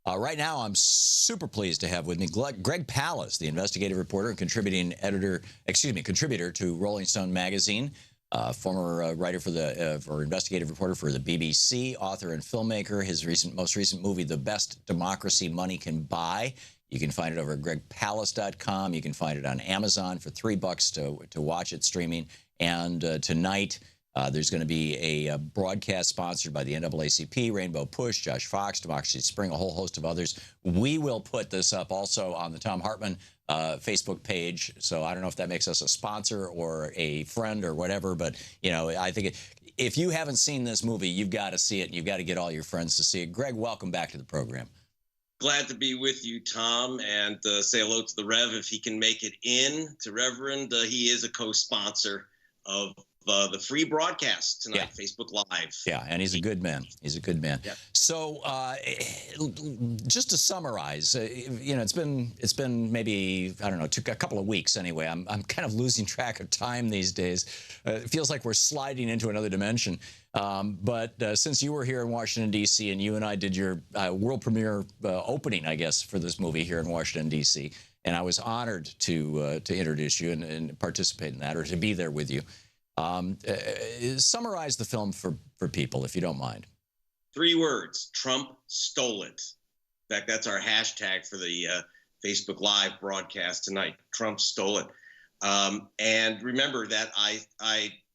Right now, I'm super pleased to have with me Greg Palast, the investigative reporter and contributor to Rolling Stone magazine, former writer for investigative reporter for the BBC, author and filmmaker. His most recent movie, The Best Democracy Money Can Buy. You can find it over at gregpalast.com. You can find it on Amazon for $3 to watch it streaming. And tonight, there's going to be a broadcast sponsored by the NAACP, Rainbow Push, Josh Fox, Democracy Spring, a whole host of others. We will put this up also on the Thom Hartmann Facebook page. So I don't know if that makes us a sponsor or a friend or whatever, but you know, I think if you haven't seen this movie, you've got to see it, and you've got to get all your friends to see it. Greg, welcome back to the program. Glad to be with you, Tom, and say hello to the Rev if he can make it in. To Reverend, he is a co-sponsor of the free broadcast tonight, yeah. Facebook Live. Yeah, and he's a good man. He's a good man. Yeah. So, just to summarize, you know, it's been maybe, I don't know, a couple of weeks anyway. I'm kind of losing track of time these days. It feels like we're sliding into another dimension. But since you were here in Washington, D.C., and you and I did your world premiere opening, I guess, for this movie here in Washington, D.C., and I was honored to introduce you and participate in that, or to be there with you. Summarize the film for people, if you don't mind. 3 words: Trump stole it. In fact, that's our hashtag for the Facebook Live broadcast tonight. Trump stole it. And remember that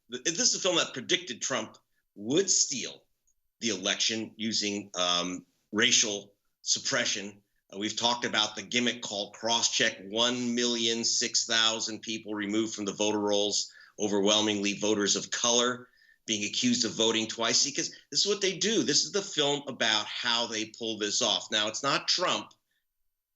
this is a film that predicted Trump would steal the election using racial suppression. We've talked about the gimmick called Crosscheck. 1,006,000 people removed from the voter rolls, overwhelmingly voters of color, being accused of voting twice, because this is what they do. This is the film about how they pull this off. Now, it's not Trump.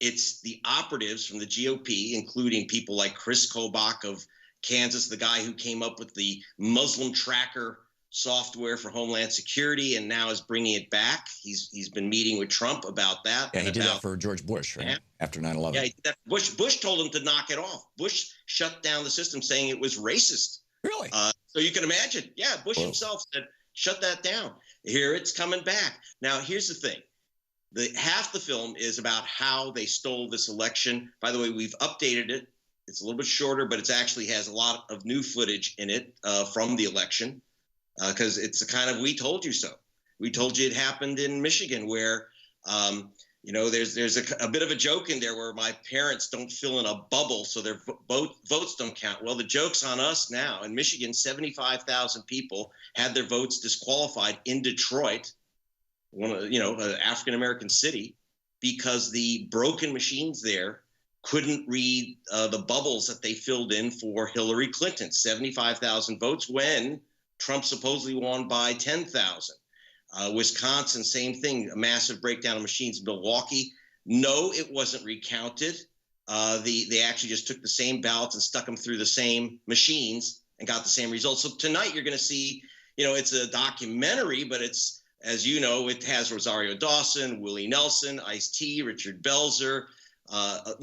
It's the operatives from the GOP, including people like Chris Kobach of Kansas, the guy who came up with the Muslim tracker software for Homeland Security and now is bringing it back. He's been meeting with Trump about that. Yeah, he did that for George Bush, right? After 9/11. Yeah, he did that. Bush told him to knock it off. Bush shut down the system, saying it was racist. Really? So you can imagine. Yeah, Bush himself said, shut that down. Here it's coming back. Now, here's the thing. Half the film is about how they stole this election. By the way, we've updated it. It's a little bit shorter, but it actually has a lot of new footage in it from the election. Because it's the kind of "we told you so." We told you it happened in Michigan, where, you know, there's a bit of a joke in there where my parents don't fill in a bubble, so their votes don't count. Well, the joke's on us now. In Michigan, 75,000 people had their votes disqualified in Detroit, an African American city, because the broken machines there couldn't read the bubbles that they filled in for Hillary Clinton. 75,000 votes when Trump supposedly won by 10,000. Wisconsin, same thing, a massive breakdown of machines. Milwaukee, no, it wasn't recounted. They actually just took the same ballots and stuck them through the same machines and got the same results. So tonight you're going to see, it's a documentary, but it's, as you know, it has Rosario Dawson, Willie Nelson, Ice-T, Richard Belzer, a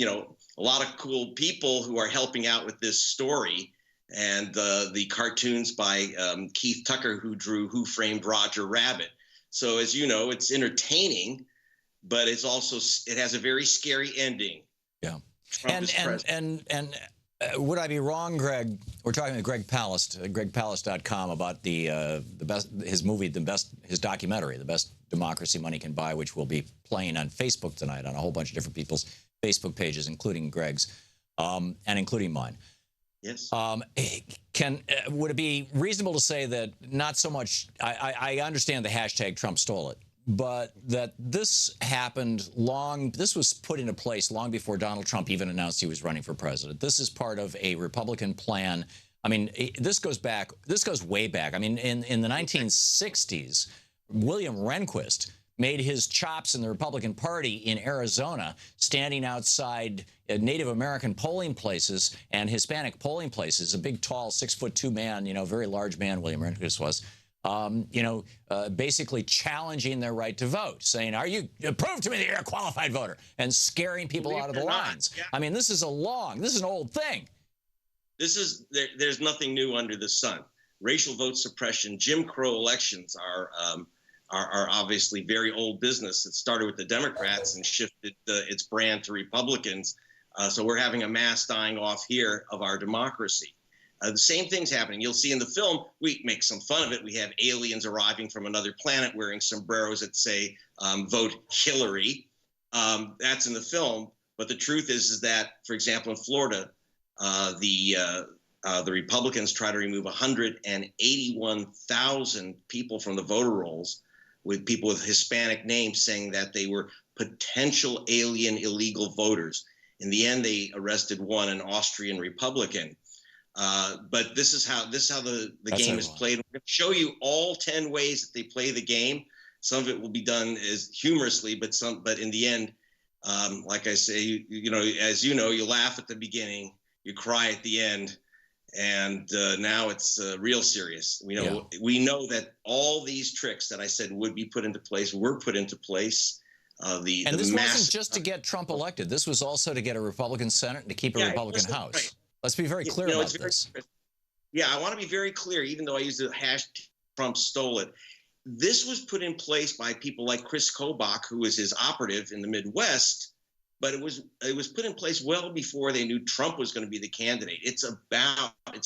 lot of cool people who are helping out with this story. And the cartoons by Keith Tucker, who drew Who Framed Roger Rabbit. So as you know, it's entertaining, but it has a very scary ending. Yeah. And would I be wrong, Greg? We're talking to Greg Palast, gregpalast.com, about his documentary, The Best Democracy Money Can Buy, which will be playing on Facebook tonight on a whole bunch of different people's Facebook pages, including Greg's, and including mine. Yes. Would it be reasonable to say that not so much, I understand the hashtag Trump stole it, but that this was put into place long before Donald Trump even announced he was running for president. This is part of a Republican plan. I mean, this goes way back. I mean, in the 1960s, William Rehnquist made his chops in the Republican Party in Arizona, standing outside Native American polling places and Hispanic polling places. A big, tall, 6'2" man, very large man, William Rehnquist was, basically challenging their right to vote, saying, prove to me that you're a qualified voter, and scaring people out of the lines. Yeah. I mean, this is an old thing. There's nothing new under the sun. Racial vote suppression, Jim Crow elections are are obviously very old business. It started with the Democrats and shifted its brand to Republicans. So we're having a mass dying off here of our democracy. The same thing's happening. You'll see in the film, we make some fun of it. We have aliens arriving from another planet wearing sombreros that say, vote Hillary. That's in the film. But the truth is that, for example, in Florida, the Republicans try to remove 181,000 people from the voter rolls, with people with Hispanic names, saying that they were potential alien illegal voters. In the end, they arrested one, an Austrian Republican. But this is how the game is played. We're going to show you all 10 ways that they play the game. Some of it will be done as humorously, but in the end, like I say, as you know, you laugh at the beginning, you cry at the end, and now it's real serious. We know that all these tricks that I said would be put into place were put into place. And this wasn't just to get Trump elected. This was also to get a Republican Senate and to keep a Republican House. Right. Let's be very clear about this. Yeah, I want to be very clear, even though I used the hashtag Trump stole it. This was put in place by people like Chris Kobach, who was his operative in the Midwest, but it was put in place well before they knew Trump was going to be the candidate. It's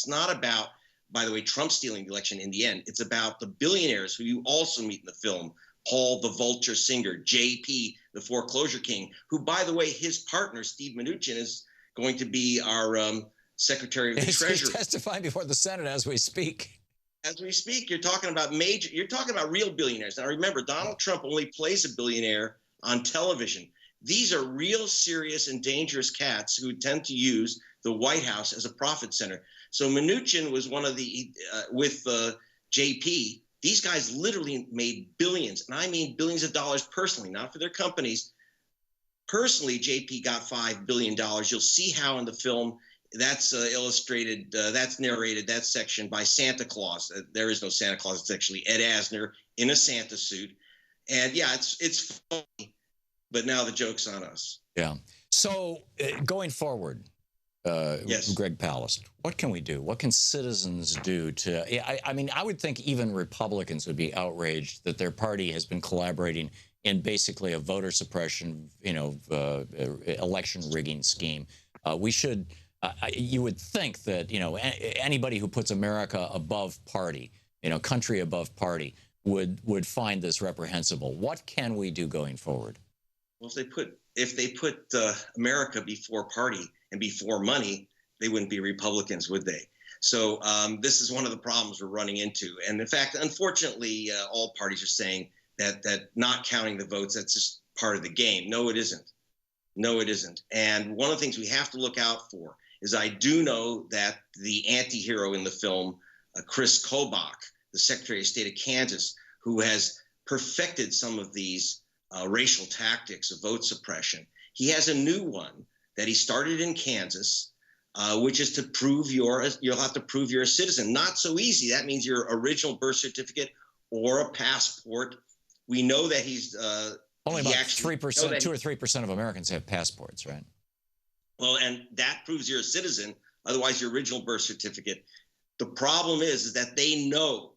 not about, by the way, Trump stealing the election in the end. It's about the billionaires who you also meet in the film. Paul the Vulture Singer, JP, the foreclosure king, who, by the way, his partner, Steve Mnuchin, is going to be our Secretary of the Treasury. He's testifying before the Senate as we speak. As we speak, you're talking about real billionaires. Now, remember, Donald Trump only plays a billionaire on television. These are real serious and dangerous cats who tend to use the White House as a profit center. So Mnuchin was one of the, with JP, these guys literally made billions, and I mean billions of dollars personally, not for their companies. Personally, JP got $5 billion. You'll see how in the film that's illustrated, that's narrated, that section by Santa Claus. There is no Santa Claus. It's actually Ed Asner in a Santa suit. And yeah, it's funny, but now the joke's on us. Yeah. So going forward, yes. Greg Palast, what can we do? What can citizens do to, I mean, I would think even Republicans would be outraged that their party has been collaborating in basically a voter suppression, election rigging scheme. We should, you would think that, anybody who puts America above party, country above party would find this reprehensible. What can we do going forward? Well, if they put America before party and before money, they wouldn't be Republicans, would they? So this is one of the problems we're running into. And in fact, unfortunately, all parties are saying that not counting the votes, that's just part of the game. No, it isn't. No, it isn't. And one of the things we have to look out for is I do know that the anti-hero in the film, Chris Kobach, the Secretary of State of Kansas, who has perfected some of these racial tactics of vote suppression, he has a new one that he started in Kansas, which is to prove you'll have to prove you're a citizen. Not so easy. That means your original birth certificate or a passport. We know that he's only about 3%, 2 or 3% of Americans have passports, right? Well, and that proves you're a citizen. Otherwise, your original birth certificate. The problem is that they know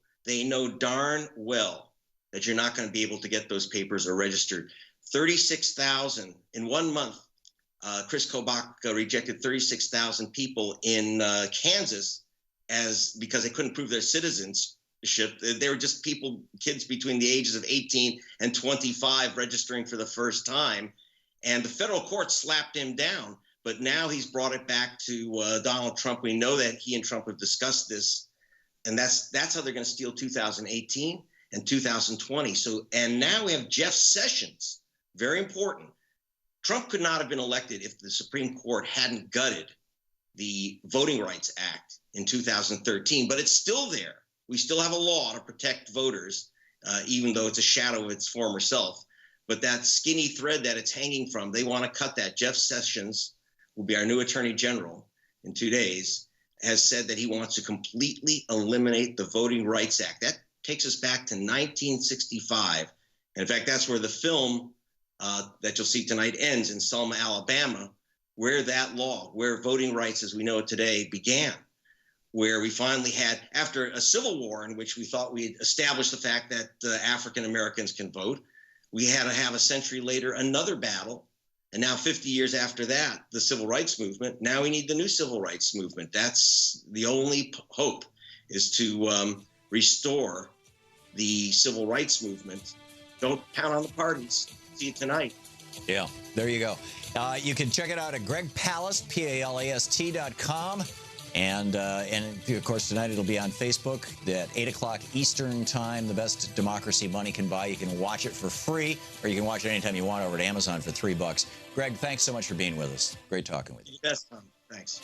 darn well that you're not going to be able to get those papers or registered. 36,000 in 1 month. Chris Kobach rejected 36,000 people in Kansas because they couldn't prove their citizenship. They were just kids between the ages of 18 and 25 registering for the first time. And the federal court slapped him down. But now he's brought it back to Donald Trump. We know that he and Trump have discussed this. And that's how they're going to steal 2018 and 2020. And now we have Jeff Sessions. Very important. Trump could not have been elected if the Supreme Court hadn't gutted the Voting Rights Act in 2013, but it's still there. We still have a law to protect voters, even though it's a shadow of its former self. But that skinny thread that it's hanging from, they want to cut that. Jeff Sessions will be our new Attorney General in 2 days, has said that he wants to completely eliminate the Voting Rights Act. That takes us back to 1965. And in fact, that's where the film that you'll see tonight ends, in Selma, Alabama, where that law, where voting rights as we know it today began. where we finally had, after a civil war in which we thought we'd established the fact that African Americans can vote, we had to have a century later another battle. And now 50 years after that, the civil rights movement, now we need the new civil rights movement. That's the only hope, is to restore the civil rights movement. Don't count on the parties. See you tonight. Yeah, there you go. You can check it out at Greg Palast, PALAST.com. And of course, tonight it'll be on Facebook at 8 o'clock Eastern Time, the best democracy money can buy. You can watch it for free, or you can watch it anytime you want over at Amazon for $3. Greg, thanks so much for being with us. Great talking with you. Yes, Tom. Thanks.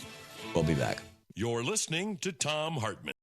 We'll be back. You're listening to Thom Hartmann.